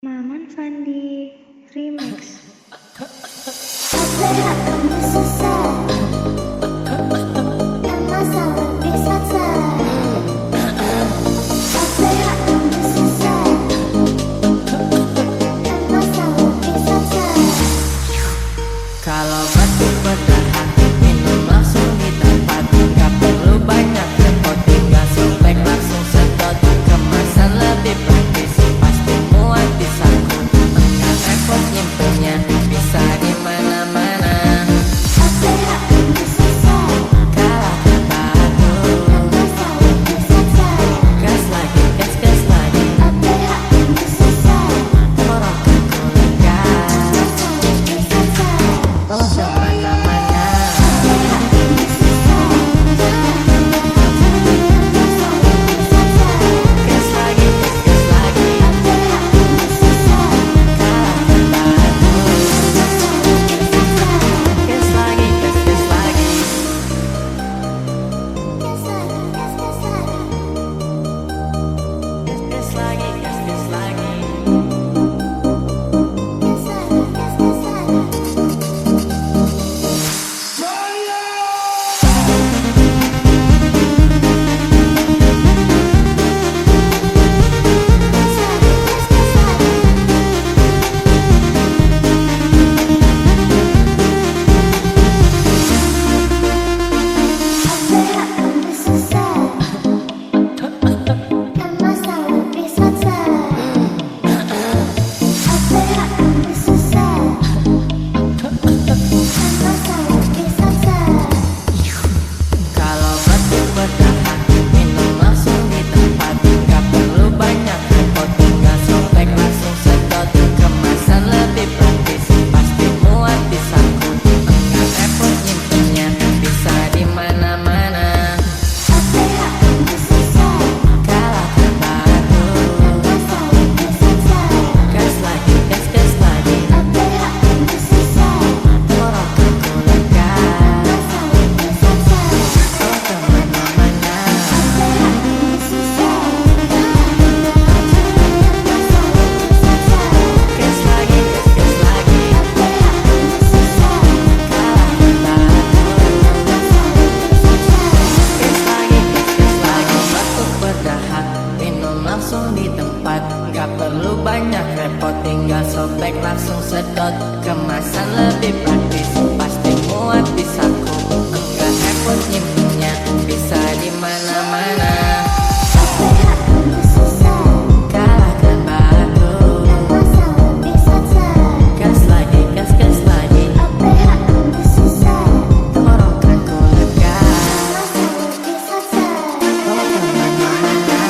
Maman Fandi Remix. Kalau batuk bedah hati minum langsung ditempati, gak perlu banyak repot, tinggal sobek langsung. cepet, kemasan lebih praktis, pasti muat di saku. Enggak repot nyimpennya, bisa di mana-mana. Kalahkan batu, gas lagi, gas lagi. Tenggorokanku lega, bawa kemana-mana.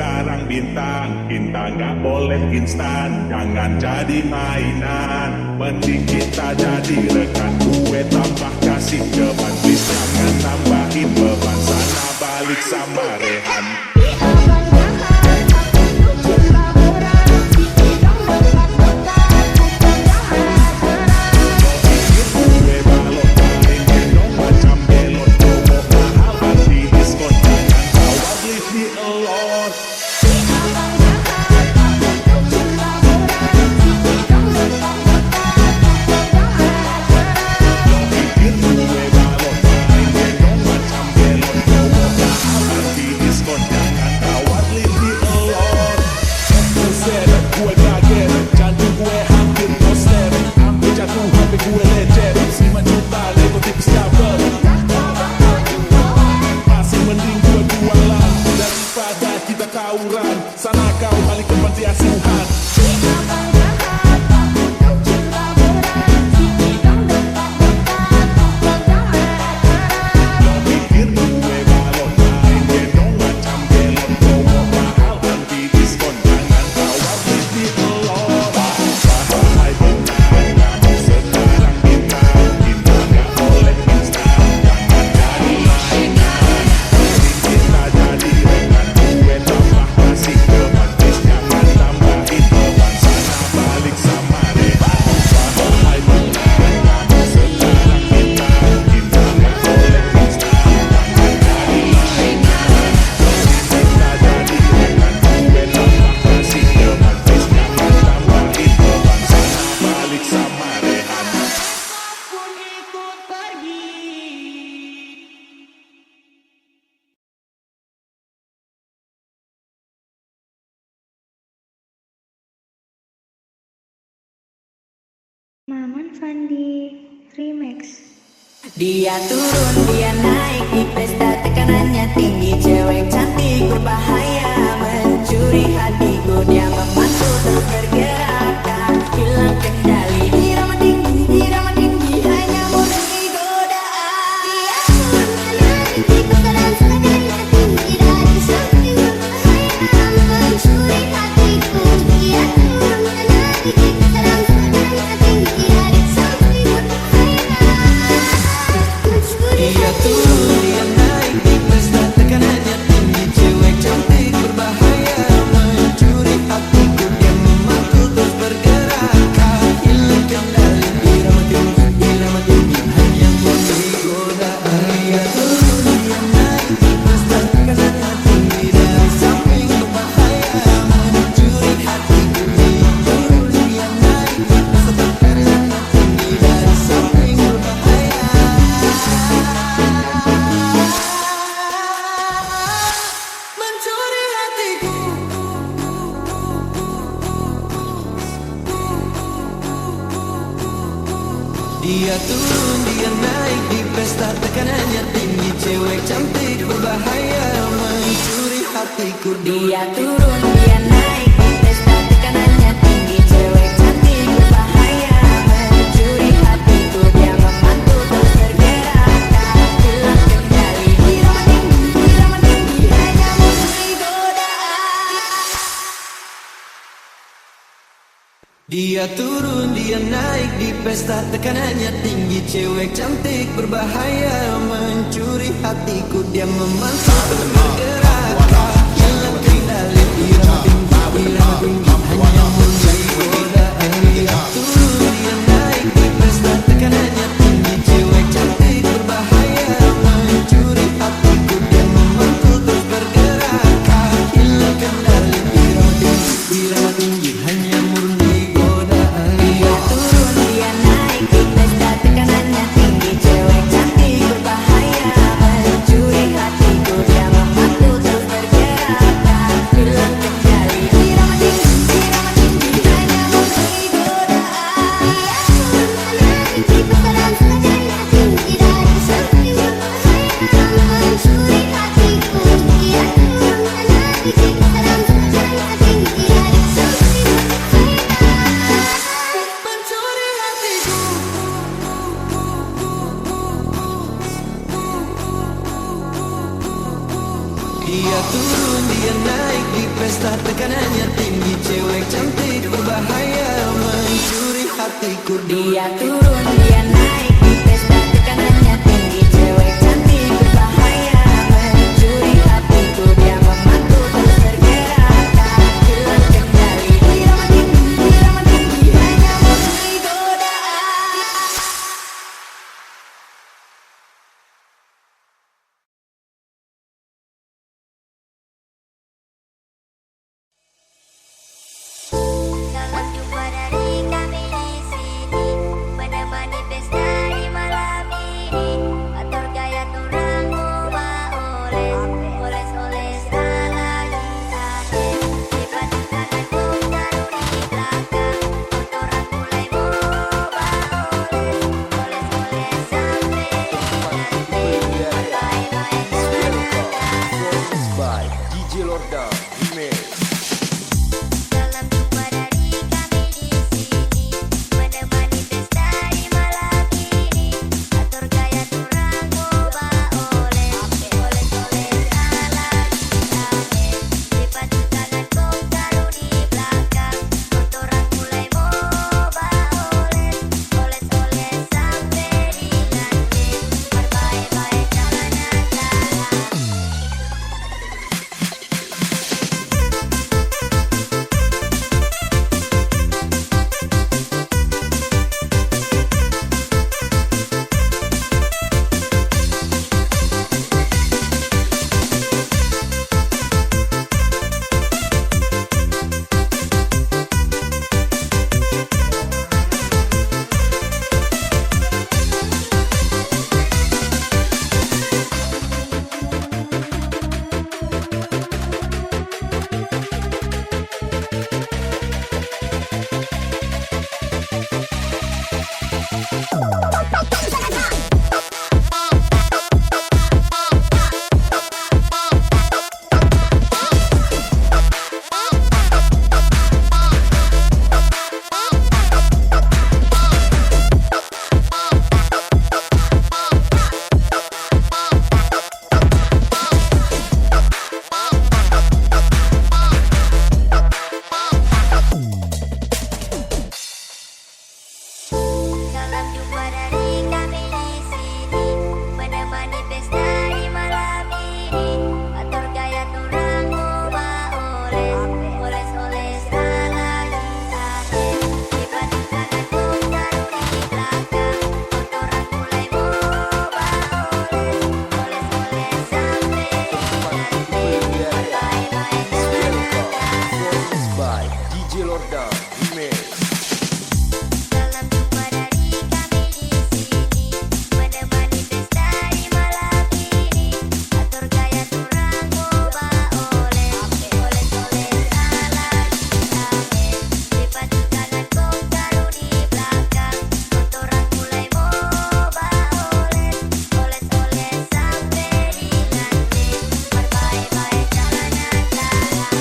sekarang bintang. Kita gak boleh instan, jangan jadi mainan. Mending kita jadi rekan, gue tambah kasih depan. Please jangan tambahin beban, sana balik sama Rehan. Sana kau balik ke panti asuhan. Lo pikir gue balon main gendong macam belon, promo mahal anti diskon, jangan kau beli di elon. Bahaya bintang, kamu sekarang bintang. Kita gak boleh instan, jangan jadi mainan. Kita jadi rekan, gue tambah kasih depan. Please jangan tambahin beban, sana balik sama Rehan. Bahaya bintang, kamu sekarang bintang. Kita gak boleh instan, jangan jadi mainan. Kita jadi rekan, gue tambah kasih depan. Please jangan tambahin beban, sana balik sama Rehan. Pun ikut pergi. Maman Fandi Remix. Dia turun, dia naik di pesta, tekanannya tinggi. Cewek cantik berbahaya, mencuri hatiku. Dia memantul terus bergerak, tak hilang kendali. Irama tinggi, hanya murni godaan. Dia turun, dia naik di pesta, tekanannya tinggi. Dari samping berbahaya, mencuri hatiku. Dia turun, dia naik di pesta, tekanannya tinggi. Dari samping berbahaya. Dia turun, dia naik di pesta, tekanannya tinggi. Cewek cantik berbahaya, mencuri hatiku. Dia memantul terus bergerak, tak hilang kendali. Irama tinggi, hanya murni godaan. Dia turun, dia naik di pesta, tekanannya tinggi. Dari samping berbahaya, mencuri hatiku. Dia turun, dia naik di pesta, tekanannya tinggi. Dari samping berbahaya, mencuri hatiku. Dia turun, dia naik di pesta, tekanannya tinggi. Cewek cantik berbahaya, mencuri hatiku. Dia turun, dia naik di pesta, tekanannya tinggi. Cewek cantik berbahaya, mencuri hatiku. Dia memantul terus bergerak, tak hilang kendali. Irama tinggi, hanya murni godaan. Dia turun, dia naik di pesta, tekanannya tinggi. Cewek cantik berbahaya, mencuri hatiku. Dia memantul terus bergerak, tak hilang kendali. Irama tinggi, hanya murni godaan. Dia turun, dia naik di pesta, tekanannya tinggi. Cewek cantik berbahaya, mencuri hatiku. Dia memantul terus bergerak, tak hilang kendali. Irama tinggi, hanya murni godaan. Dia turun, dia naik di pesta, tekanannya tinggi. Cewek cantik berbahaya, mencuri hatiku. Dia memantul terus bergerak, tak hilang kendali. Irama tinggi, hanya murni godaan. Dia turun, dia naik di pesta, tekanannya tinggi. Dari samping berbahaya, mencuri hatiku. Dia turun, dia naik di pesta, tekanannya tinggi. Dari samping berbahaya mencuri hatiku. Dia turun, dia naik di pesta tekanannya tinggi. Cewek cantik berbahaya mencuri hatiku. Dia memantu terus bergerak tak hilang kendali. Irama tinggi hanya memberi godaan. Salam jumpa dari kami di sini, menemani pesta di malam ini. Atur gaya turang ubah oles lagi akhir. Lipat tangan kong taruh di belakang, orang mulai mengubah oles sampai diganti. Bye-bye jangan By DJ Lorda Remix. Salam jumpa dari kami di sini, menemani pesta di malam ini. Atur gaya turang ubah oles ala akhir. Lipat tangan kong taruh di belakang, orang mulai mengubah oles sampai diganti. Bye-bye jangan salah. Salam jumpa dari kami di sini, menemani pesta di malam ini. Atur gaya turang ubah oles lagi akhir. Lipat tangan kong taruh di belakang, orang mulai mengubah oles sampai diganti. Bye-bye jangan By DJ Lorda Remix. Salam jumpa dari kami di sini, menemani pesta di malam ini. Atur gaya turang ubah oles ala akhir. Lipat tangan kong taruh di belakang, orang mulai mengubah oles sampai diganti. Bye-bye jangan salah.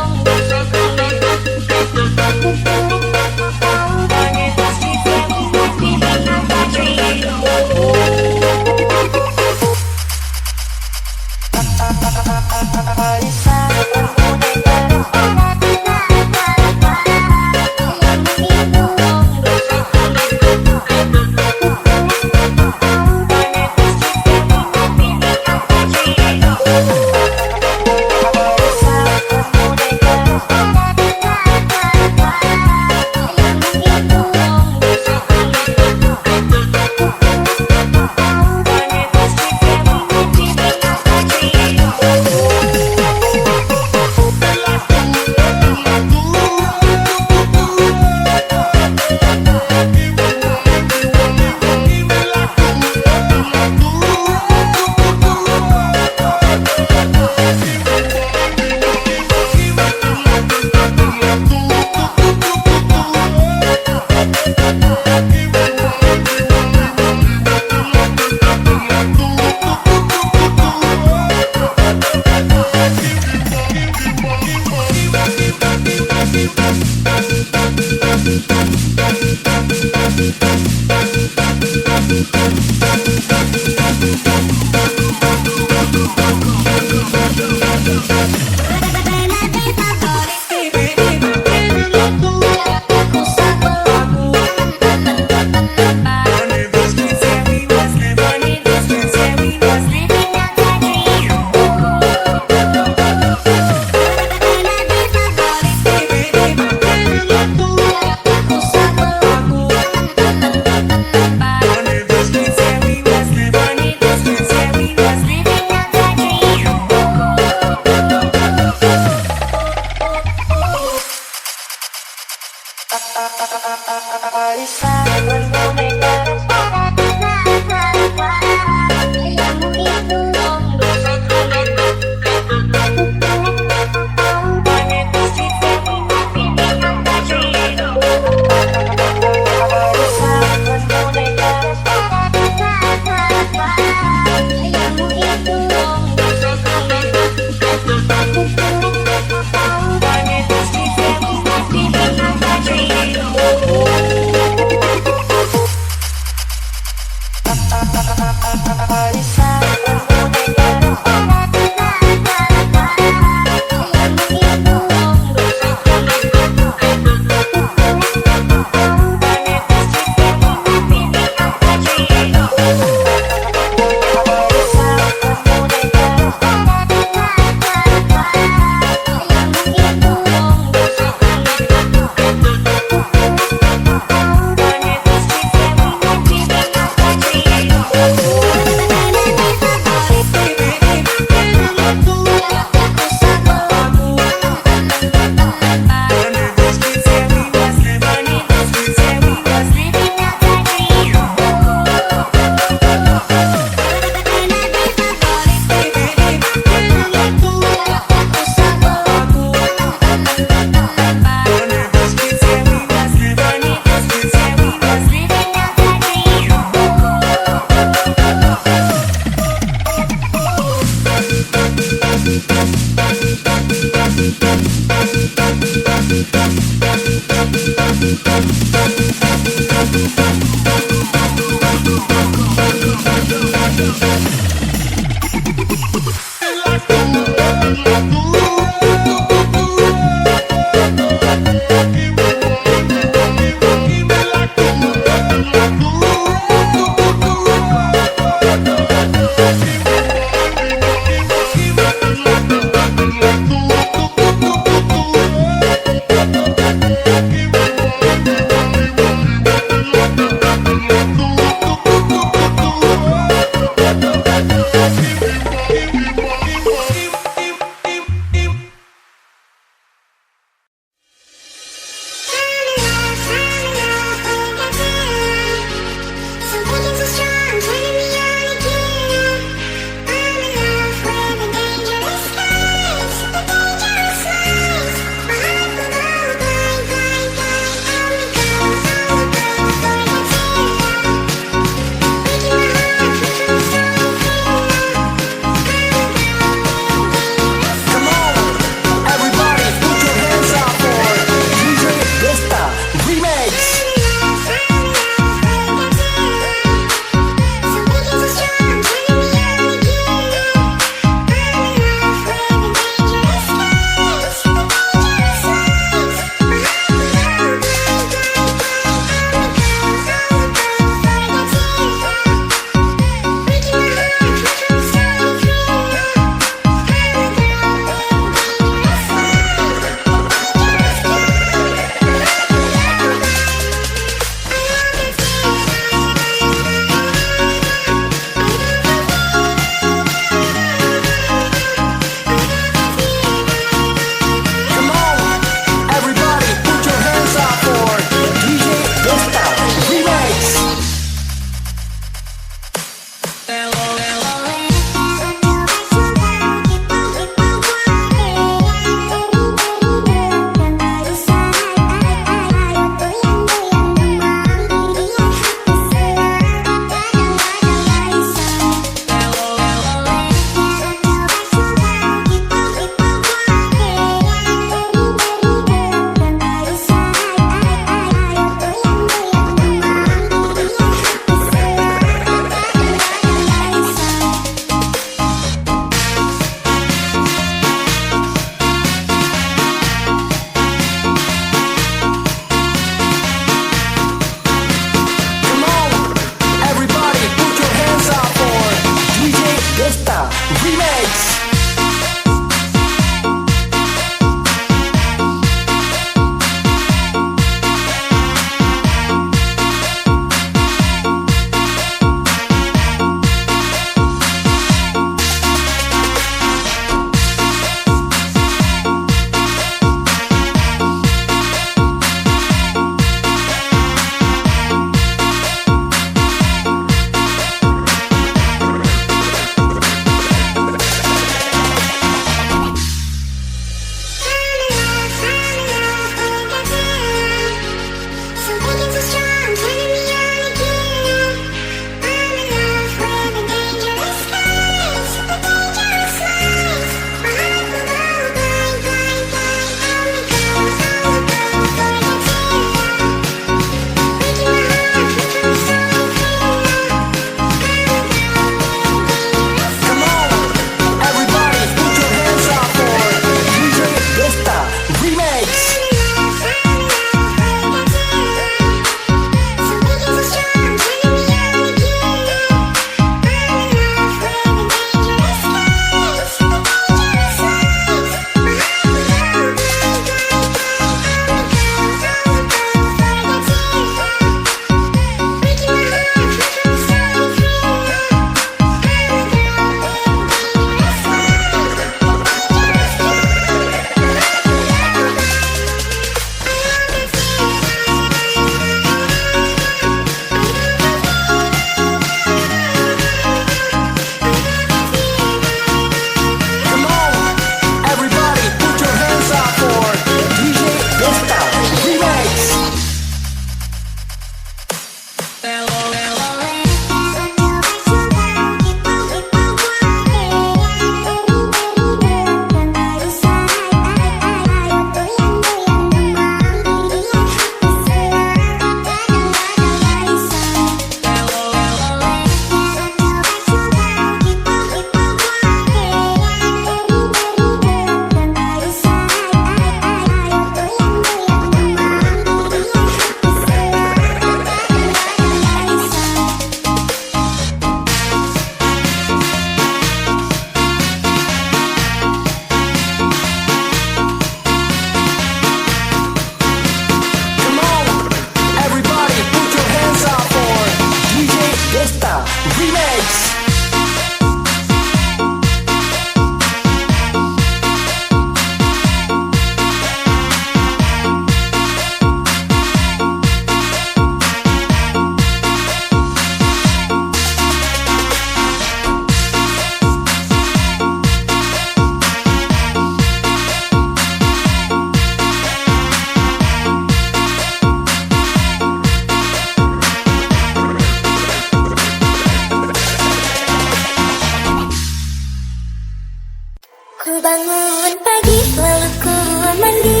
bangun pagi lalu ku mandi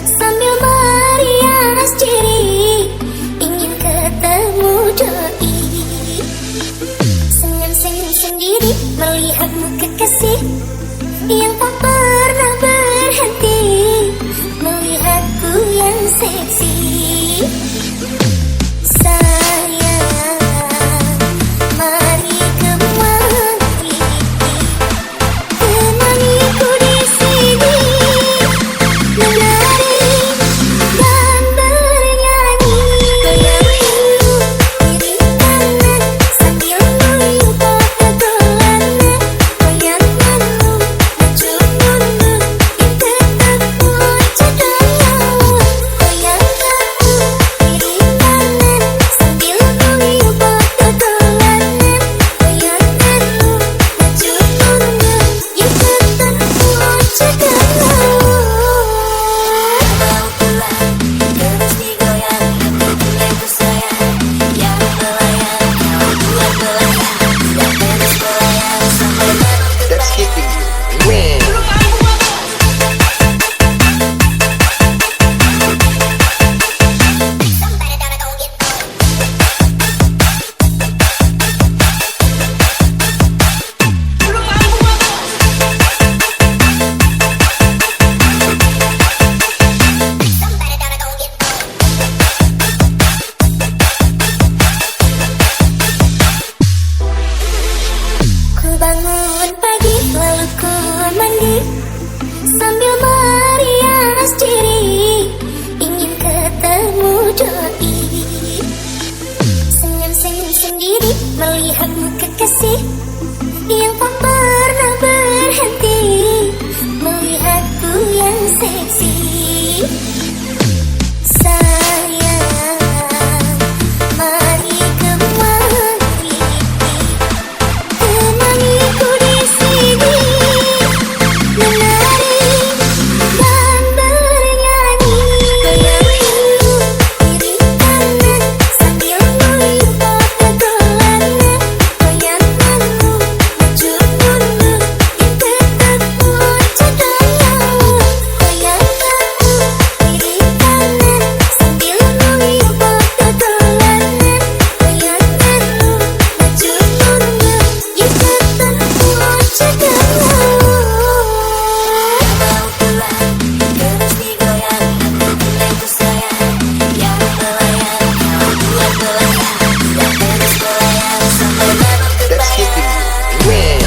sambil merias diri ingin ketemu doi. Senyum-senyum sendiri melihatmu kekasih yang tak pernah berhenti melihatku yang seksi. Sayang, mari kemari, temaniku di sini menari dan bernyanyi. Goyang kiri kanan sambil mengubah kegolangan. Goyanganmu maju mundur yang tetap wajah dan nyawa. Goyanganmu kiri kanan sambil mengubah kegolangan. Goyanganmu maju mundur yang tetap wajah dan nyawa. Mau pulang terus digoyang hatiku sayang yang melayang kau buat melayang yang terus melayang sampai malam That's hitting you. Win. Ku bangun pagi lalu ku mandi sambil merias diri ingin ketemu doi. Senyum-senyum sendiri melihatmu kekasih yang tak pernah berhenti melihatku yang seksi. Sayang, mari kemari, temaniku di sini menari dan bernyanyi. Goyangku kiri kanan sambil mengubah kegolangan. Goyanganmu maju mundur yang tetap wajah dan nyawa. Goyanganmu kiri kanan sambil mengubah kegolangan. Goyanganmu maju mundur yang tetap wajah dan nyawa. Mau pulang terus digoyang hatiku sayang yang melayang kau buat melayang yang terus melayang sampai malam That's hitting you. Win.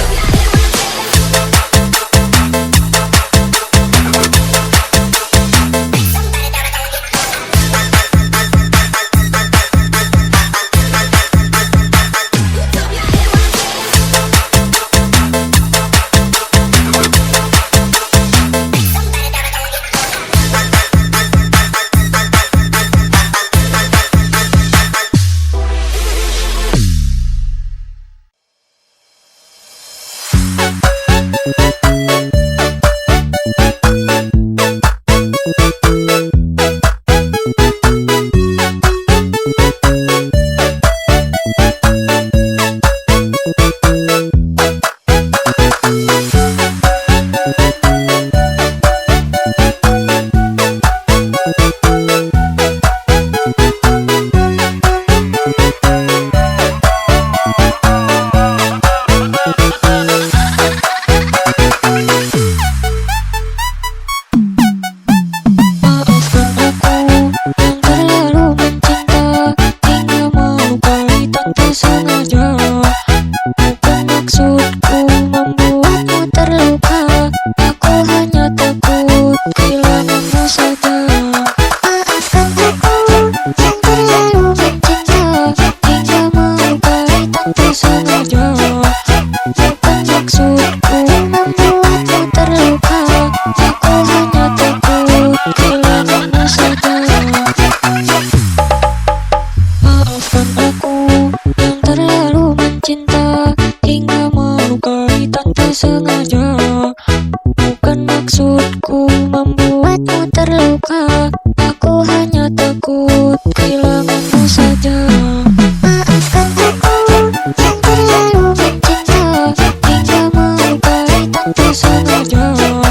Terlalu mencinta hingga melukai tanpa sengaja.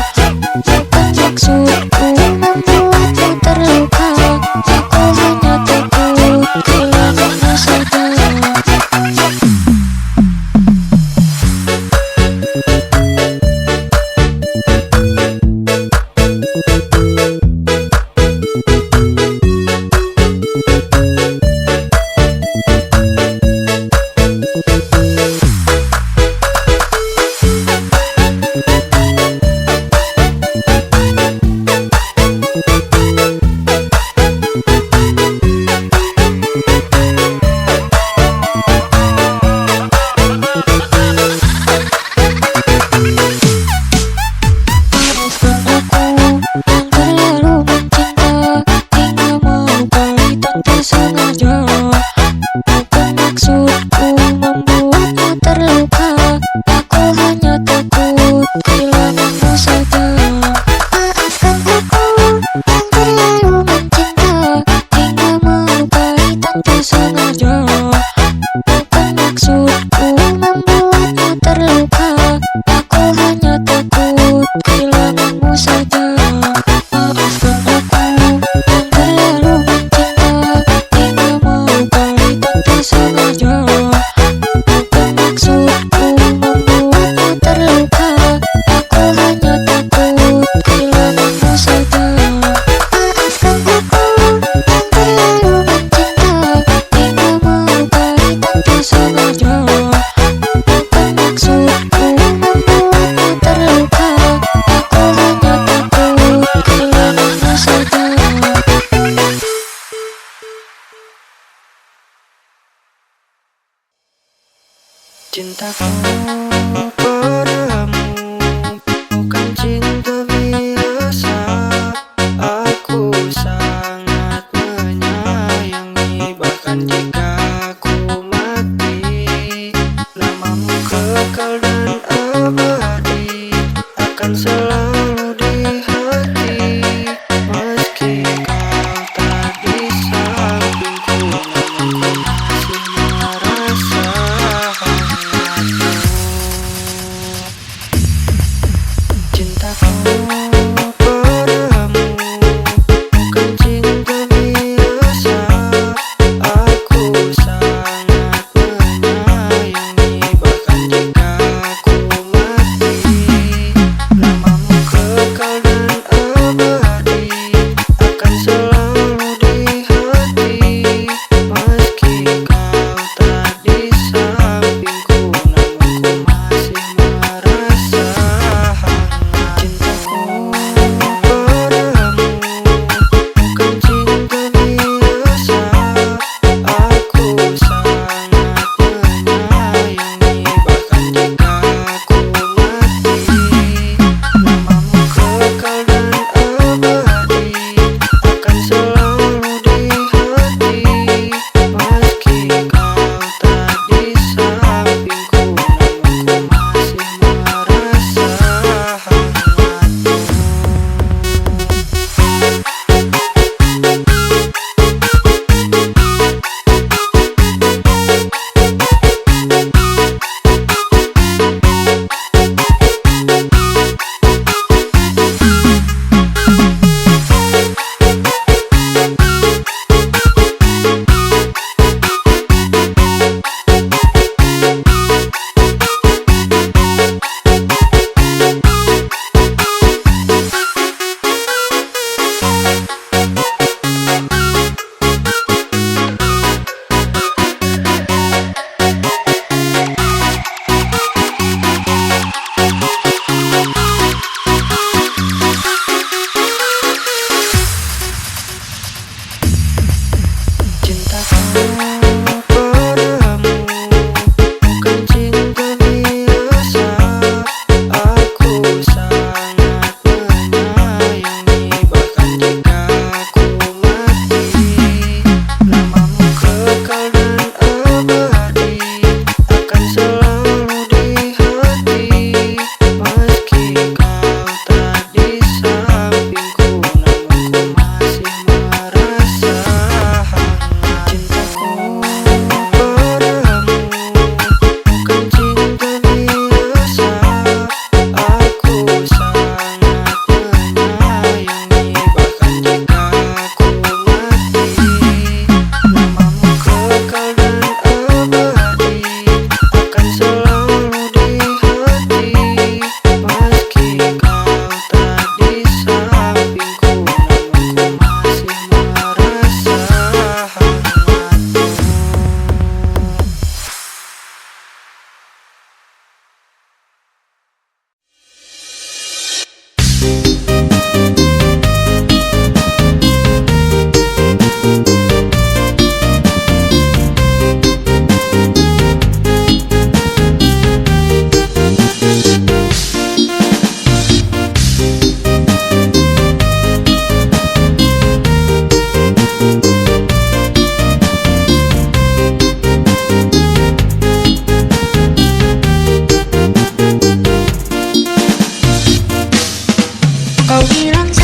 Kau bilang